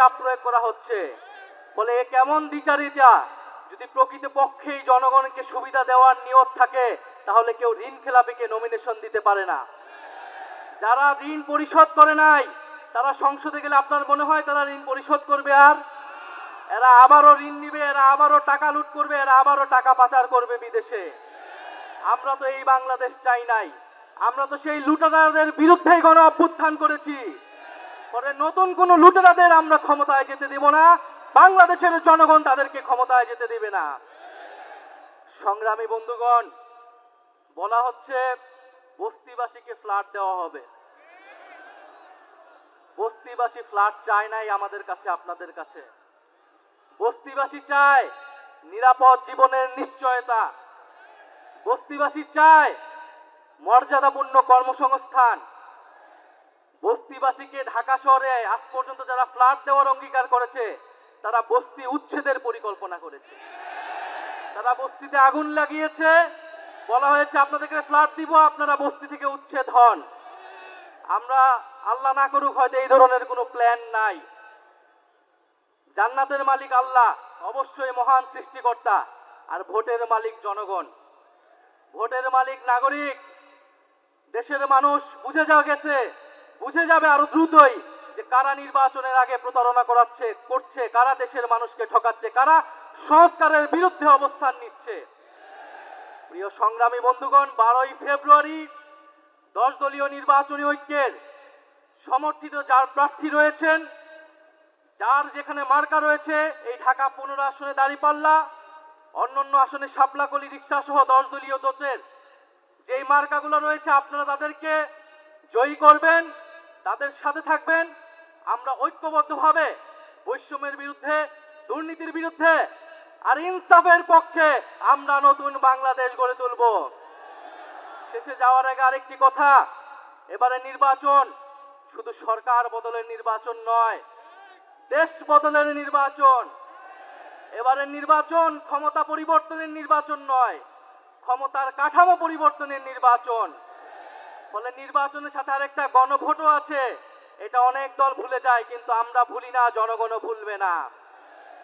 চাপ প্রয়োগ করা হচ্ছে। বলে এ কেমন দ্বিচারিতা? যদি প্রকৃতপক্ষেই জনগণকে সুবিধা দেওয়ার নিয়ত থাকে তাহলে কেউ ঋণ খেলাপিকে নমিনেশন দিতে পারে না। যারা ঋণ পরিশোধ করে নাই তারা সংসদে গেলে আপনার মনে হয় তারা ঋণ পরিশোধ করবে? আর এরা আবারও ঋণ নিবে, এরা আবারও টাকা লুট করবে, এরা আবারও টাকা পাচার করবে বিদেশে। আমরা তো এই বাংলাদেশ চাই নাই। আমরা তো সেই লুটেরাদের বিরুদ্ধেই গণ অভ্যুত্থান করেছি। পরে নতুন কোন লুটেরাদের আমরা ক্ষমতায় যেতে দেব না। বাংলাদেশের জনগণ তাদেরকে ক্ষমতায় যেতে দেবে না। সংগ্রামী বন্ধুগণ, বলা হচ্ছে বস্তিবাসীকে ফ্ল্যাট দেওয়া হবে। বস্তিবাসী ফ্ল্যাট চায় নাই আমাদের কাছে, আপনাদের কাছে। বস্তিবাসী চায় নিরাপদ জীবনের নিশ্চয়তা। বস্তিবাসী চায় মর্যাদাপূর্ণ কর্মসংস্থান। বস্তিবাসীকে ঢাকা শহরে আজ পর্যন্ত যারা ফ্ল্যাট দেওয়ার অঙ্গীকার করেছে তারা বস্তি উচ্ছেদের পরিকল্পনা করেছে। তারা বস্তিতে আগুন লাগিয়েছে, বলা হয়েছে আপনাদেরকে ফ্ল্যাট দিব, আপনারা বস্তি থেকে উচ্ছেদ হন। আমরা আল্লাহ না করুক হয়তো এই ধরনের কোনো প্ল্যান নাই। জান্নাতের মালিক আল্লাহ, অবশ্যই মহান সৃষ্টিকর্তা, আর ভোটের মালিক জনগণ। ভোটের মালিক নাগরিক। দেশের মানুষ বুঝে যাবে আরো দ্রুতই যে কারা নির্বাচনের আগে প্রতারণা করছে, কারা দেশের মানুষকে ঠকাচ্ছে, কারা সংস্কারের বিরুদ্ধে অবস্থান নিচ্ছে। প্রিয় সংগ্রামী বন্ধুগণ, 12ই ফেব্রুয়ারি 10 দলীয় নির্বাচনী ঐক্যের সমর্থিত যার প্রার্থী রয়েছেন, যার যেখানে মার্কা রয়েছে, এই ঢাকা 15 আসনে দাঁড়িপাল্লা, অন্যান্য আসনে শাপলাকলি, রিক্সা সহ 10 দলীয় জোটের যেই মার্কাগুলো রয়েছে আপনারা তাদেরকে জয়ী করবেন, তাদের সাথে থাকবেন। আমরা ঐক্যবদ্ধভাবে বৈষম্যের বিরুদ্ধে, দুর্নীতির বিরুদ্ধে আর ইনসাফের পক্ষে আমরা নতুন বাংলাদেশ গড়ে তুলব। শেষে যাওয়ার আগে আরেকটি কথা, এবারে নির্বাচন শুধু সরকার বদলের নির্বাচন নয়, দেশ বদলের নির্বাচন। এবারে নির্বাচন ক্ষমতা পরিবর্তনের নির্বাচন নয়, ক্ষমতার কাঠামো পরিবর্তনের নির্বাচন। ফলে নির্বাচনের সাথে আরেকটা গণভোটও আছে। এটা অনেক দল ভুলে যায়, কিন্তু আমরা ভুলি না, জনগণও ভুলবে না।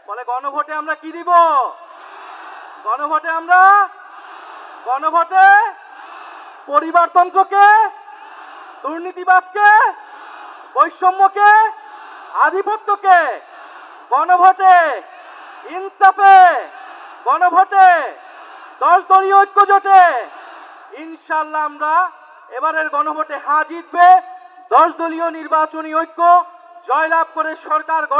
ফলে গণভোটে আমরা কি দিব? গণভোটে পরিবারতন্ত্রকে, দুর্নীতিবাজকে, বৈষম্যকে, আধিপত্যকে, গণভোটে ইনসাফে, গণভোটে 10 দলীয় ঐক্য জোটে ইনশাআল্লাহ আমরা এবারের গণভোটে হ্যাঁ জিতবে। 10 দলীয় নির্বাচনী ঐক্য জয়লাভ করে সরকার গঠন